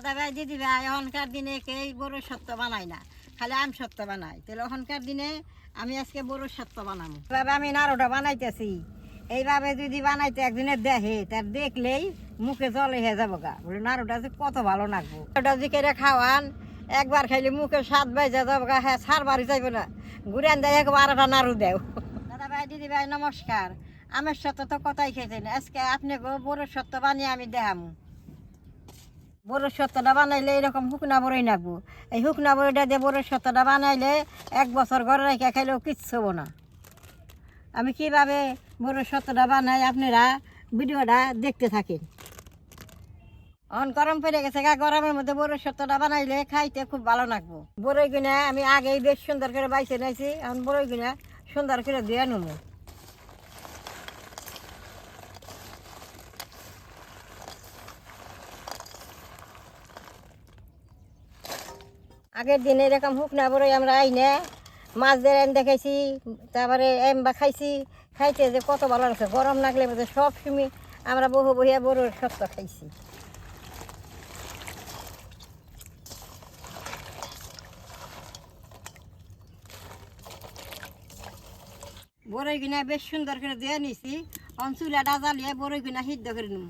দাদা ভাই দিদি ভাই এখনকার দিনে কেউ বড় সত্য বানায় না, খালি আম সত্য বানায়। তাহলে এখনকার দিনে আমি আজকে বড় সত্য বানাবো। এভাবে আমি নাড়ুটা বানাইতেছি, এইভাবে যদি বানাইতে একদিনের দেখে তার দেখলেই মুখে জলে হয়ে যাবো গা, বলে নাড়ুটা যে কত ভালো লাগবো। ওটা যে কেটে খাওয়ান একবার খাইলে মুখে স্বাদ বাইজা যাবো গা, হ্যাঁ সার বাড়ি যাইব না, ঘুরে আন দেয় একবার 12টা নাড়ু দেও। দাদা ভাই দিদি ভাই নমস্কার, আমের সত্য তো কথাই খেয়েছেন, আজকে আপনি বড় সত্য বানিয়ে আমি দেখামু। বড় সত্যটা বানাইলে এরকম শুকনা বড়ই নাকবো, এই শুকনা বড়িটা দিয়ে বড় সত্যটা বানাইলে 1 বছর ঘরে রেখে খাইলেও কিচ্ছু হবো না। আমি কীভাবে বড় সত্যটা বানাই আপনারা ভিডিওটা দেখতে থাকেন। অন গরম পড়ে গেছে গা, গরমের মধ্যে বড় সত্যটা বানাইলে খাইতে খুব ভালো লাগবো। বড়ই কিনা আমি আগেই বেশ সুন্দর করে বাইছে নিয়েছি, এখন বড়ই কিনা সুন্দর করে দিয়ে নেবো। আগের দিনে এরকম শুকনা বড়ই আমরা আইনে মাছ দিয়ে দেখাইছি, তারপরে এমবা খাইছি, খাইতে যে কত ভালো লাগছে। গরম লাগলে বোধ সব সময় আমরা বহু বহিয়া বড়োর সত্য খাইছি। বড়ই কিনা বেশ সুন্দর করে দিয়ে নিছি, চুলাটা জ্বালিয়ে বড়ই কিনা সিদ্ধ করে নিব।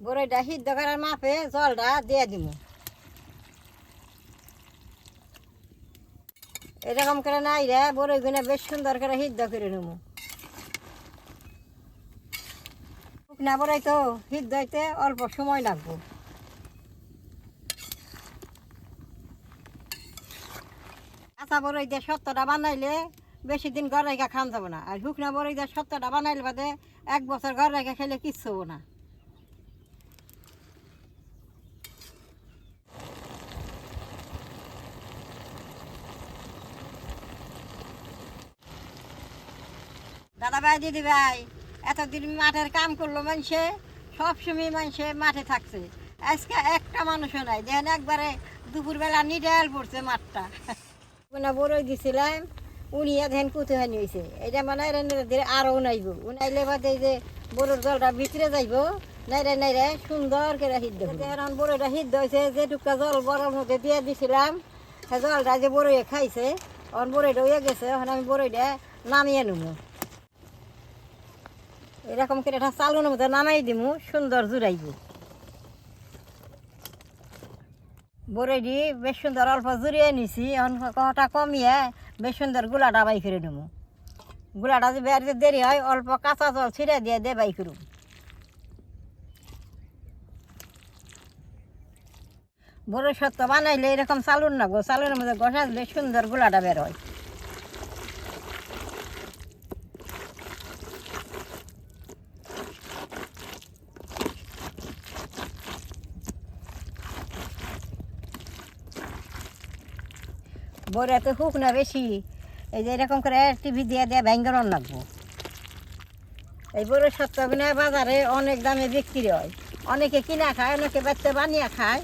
বড়ইটা সিদ্ধ করার মাপে জলটা দিয়ে দিব। এরকম করে নাই রে বড়ই কিনা বেশ সুন্দর করে সিদ্ধ করে নেব। শুকনা বড়ই তো সিদ্ধ হইতে অল্প সময় লাগবে। কাঁচা বড়ই দিয়ে সত্যটা বানাইলে বেশি দিন ঘর রেখে খান যাবো না, আর শুকনা বড়ই দিয়ে সত্যটা বানাইলে বাদে 1 বছর ঘর রেখে খেলে কিচ্ছু হবো না। দাদা ভাই দিদি ভাই এতদিন মাঠের কাম করলো মানুষে, সবসময় মানুষে মাঠে থাকছে, আজকে একটা মানুষও নাই। দেখেন একবারে দুপুরবেলা নিডাল পড়ছে মাঠটা। বড়ই দিছিলাম উনিয়া দেখেন কুতুহানি হয়েছে, এটা মানে আরও উনাইব, উনাইলে বাদে যে বড়োর জলটা ভিতরে যাইব, নাইরে নাইরে সুন্দর করে সিদ্ধ হবে। এখন বড়ইটা সিদ্ধ হয়েছে, যেটুকা জল বড়ার মধ্যে দিয়ে দিছিলাম সে জলটা যে বড়ইয়ে খাইছে, এখন বড়ইটা হয়ে গেছে, এখন আমি বড়ইটা নামিয়ে নেব। এরকম করে একটা চালুনের মধ্যে নামাই দিব, সুন্দর জুড়াইব। বড়ইটি বেশ সুন্দর অল্প জুড়িয়ে নিছি, এখন কটা কমিয়ে বেশ সুন্দর গুলাটা বাই করে নেব। গুলাটা যদি বেড়ে দেরি হয় অল্প কাঁচা জল ছিঁড়ে দিয়ে বাই করব। বড় সত্য বানাইলে এরকম চালুন না গো, চালুনের মধ্যে ঘষা দিলে সুন্দর গুলাটা বের হয়। বড় এত হুক না বেশি, এই যে এরকম করে টিভি দিয়ে ভেঙ্গরন লাগবো। এই বড় সত্য কিনা বাজারে অনেক দামে বিক্রি হয়, অনেকে কিনা খায়, অনেকে বাচ্চা বানিয়ে খায়।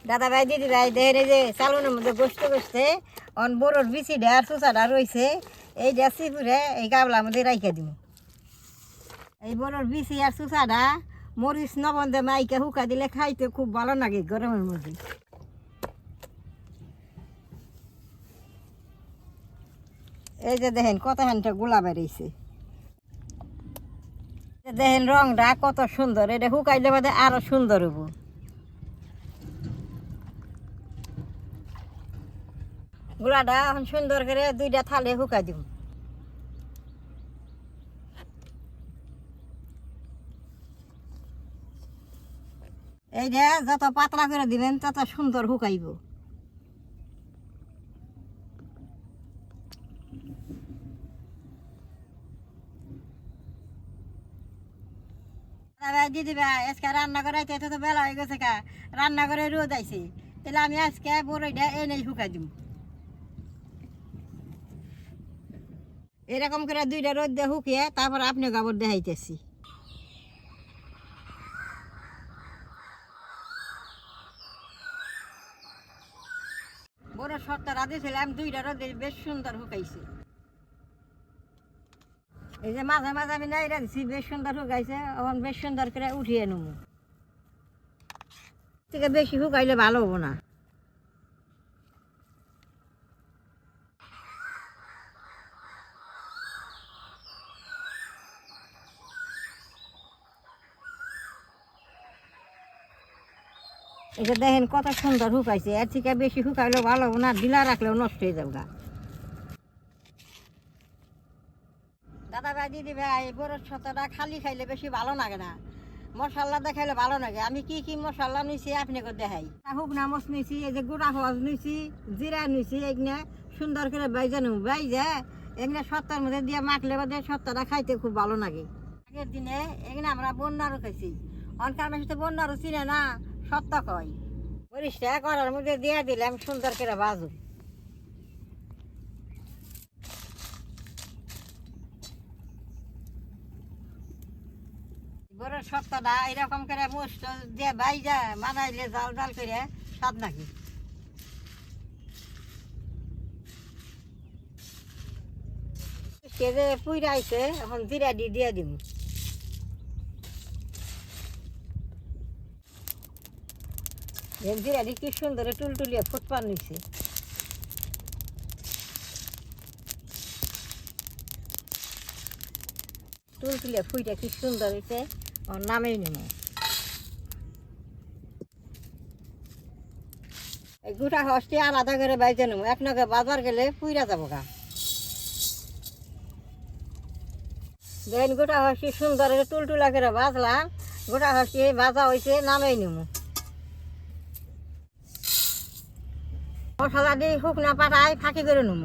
দাদা ভাই দিদি ভাই দেখেন এই যে চালুনের মধ্যে গোসতে অন বড়োর বিচিটা আর চুচাটা রয়েছে, এই ডেসি পুরে এই গাবলার মধ্যে রাইখে দিব। এই বড়োর বিচি আর চুচাটা মরিচ নবন্দে মাইকে শুকা দিলে খাইতে খুব ভালো লাগে গরমের মধ্যে। এই যে দেখেন কত হানটা গোলা বেরিয়েছে, দেখেন রংটা কত সুন্দর, এটা শুকাইলে বাদে আরো সুন্দর হবো। গোলাটা এখন সুন্দর করে 2টা থালে শুকাই দিব। এইটা যত পাতলা করে দিবেন তত সুন্দর শুকাইব। দিদি ভাই আজকে রান্না করাইতে তো বেলা হয়ে গেছে কা, রান্না করে রোদ আইছে, তাহলে আমি আজকে বড়ইটা এনেই শুকাই দিব। এরকম করে 2টা রোদ দিয়ে শুকিয়ে তারপর আপনি কাপড় দেখাইতেছি। বড় সত্তরা দিয়েছিলাম 2টা রোদে বেশ সুন্দর শুকাইছে। এই যে মাঝে মাঝে আমি নাইরা দিছি, বেশ সুন্দর শুকাইছে। এখন বেশ সুন্দর করে উঠিয়ে নেবো। থেকে বেশি শুকাইলে ভালো হবো না। এটা দেখেন কত সুন্দর শুকাইছে। এর থেকে বেশি শুকাইলেও ভালো হবো না, ঢিলা রাখলেও নষ্ট হয়ে যাবে। দাদা ভাই দিদি ভাই, বড়োর ছতটা খালি খাইলে বেশি ভালো লাগে না, মশলা দেখাইলে ভালো লাগে। আমি কি কি মশলা নিছি আপনাকে দেখাই। শুকনা মরিচ নিছি, এই যে গুঁড়া হওয়াজ নিছি, জিরা নিছি, এগুলো সুন্দর করে বাইজা নেব। বাইজা এগুলো সত্তার মধ্যে দিয়ে মাখলে বাদে সত্তাটা খাইতে খুব ভালো লাগে। আগের দিনে এগুলো আমরা বন্যারও খাইছি। অনকার মাসে তো বন্যারও চিনে না, সত্তা কয়। মরিচটা করার মধ্যে দিয়ে দিলাম, সুন্দর করে বাজু। গরুর সপ্তাহটা এরকম করে মোস্ট দিয়ে বাইজা বানাইলে জাল জাল করে স্বাদ নাকি। যে পুইরা আইছে, এখন জিরা দিয়ে দিব। জিরা কি সুন্দর টুলটুলিয়ে ফুটপান নিছে। টুলটুলিয়ে ফুইটা কি সুন্দর হয়েছে। নামেই নেব। এই গোটা হস্তি আলাদা করে বাইজে নেব, এক নগে বাজার গেলে পুইরা যাবো গা। দেখেন গোটা হস্তি সুন্দর টুলটুলা করে বাজলাম। গোটা হস্তি ভাজা হয়েছে, নামেই নেব। মশলা দিয়ে শুকনা পাঠায় ফাঁকি করে নেব।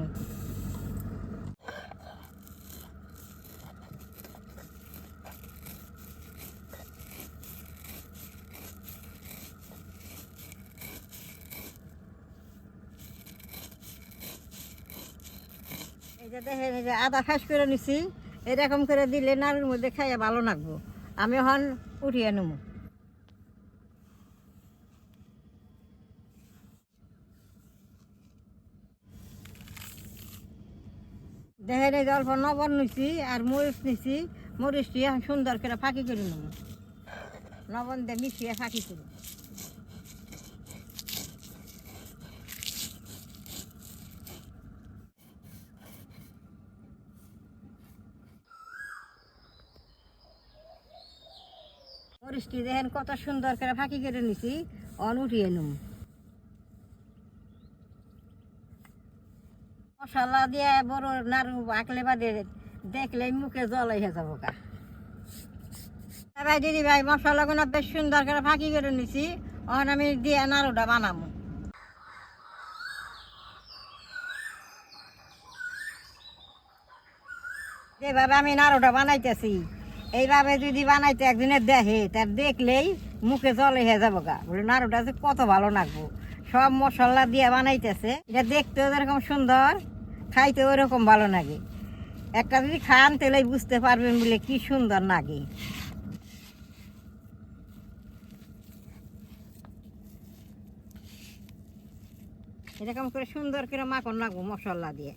দেখেন এই যে আদা ফাঁস করে নিছি, এরকম করে দিলে নাড়ুর মধ্যে খাইয়া ভালো লাগবো। আমি এখন উঠিয়ে নেব। দেখেন এই যে অল্প লবণ নিছি আর মরিচ নিছি। মরিচটি এখন সুন্দর করে ফাঁকি করে নেব। লবণ দিয়ে মিশিয়ে ফাঁকি করি। মরিচটি দেখেন কত সুন্দর করে ফাঁকি করে নিছি, অন উঠিয়ে নেব। মশলা দিয়ে বড় নাড়ু আঁকলে বাদে দেখলে মুখে জল এসে যাবো গা। ভাই দিদি ভাই, মশলাগুলো বেশ সুন্দর করে ফাঁকি করে নিছি। অন আমি দিয়ে নাড়ুটা বানাবো। যেভাবে আমি নাড়ুটা বানাইতেছি, এইভাবে যদি বানাইতে একদিনে দেখে, তার দেখলেই মুখে জল এসে যাবো গা। বলে নাড়ুটা যে কত ভালো লাগবো। সব মশলা দিয়ে বানাইতেছে, এটা দেখতেও যেরকম সুন্দর, খাইতেও ওরকম ভালো লাগে। একটা যদি খান তাহলেই বুঝতে পারবেন বলে কি সুন্দর লাগে। এরকম করে সুন্দর করে মাখন লাগবো মশলা দিয়ে।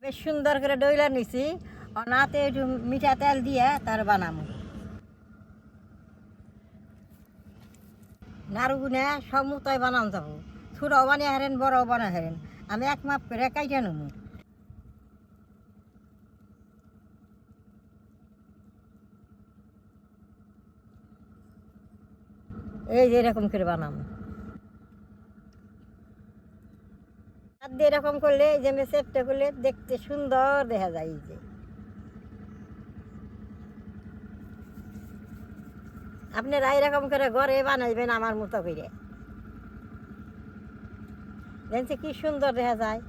বেশ সুন্দর করে ডইলা নিছি। নাতে একটু মিঠা তেল দিয়ে তার বানাবো। নাড়ুগুনে সব মতোই বানানো যাবো। ছোটও বানিয়ে হারেন, বড়ও বানিয়ে হারেন। আমি এক মাপ করে কাইটা নেবো। এই যে এরকম করে বানাবো। হাত দিয়ে এরকম করলে, এই যে চেপটা করলে দেখতে সুন্দর দেখা যায়। এই যে আপনারা এরকম করে ঘরে বানাইবেন আমার মতো করে, দেখছে কি সুন্দর দেখা যায়।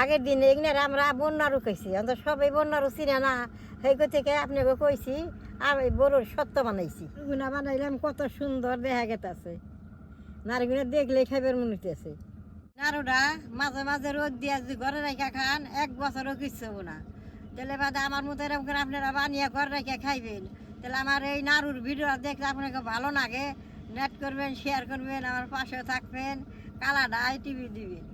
আগের দিনে এগুলো আমরা বন্যারও খাইছি, অন্তত সবাই বন্যারও চিনে না। সেই থেকে আপনাকে কইছি আমি বড়োর সত্য বানাইছি। গুনা বানাইলাম, কত সুন্দর দেখা গেতেছে। নারীগুলো দেখলেই খাইবার মনে হইতেছে। নাড়ুটা মাঝে মাঝে রোদ দিয়ে যদি ঘরে রেখে খান 1 বছরও কিছু হবো না। তাহলে বাদে আমার মতো এরকম করে আপনারা বানিয়ে ঘরে রেখে খাইবেন। তাহলে আমার এই নাড়ুর ভিডিও দেখলে আপনাকে ভালো লাগে, নেট করবেন, শেয়ার করবেন, আমার পাশে থাকবেন, কালাডা টিভি দিবেন।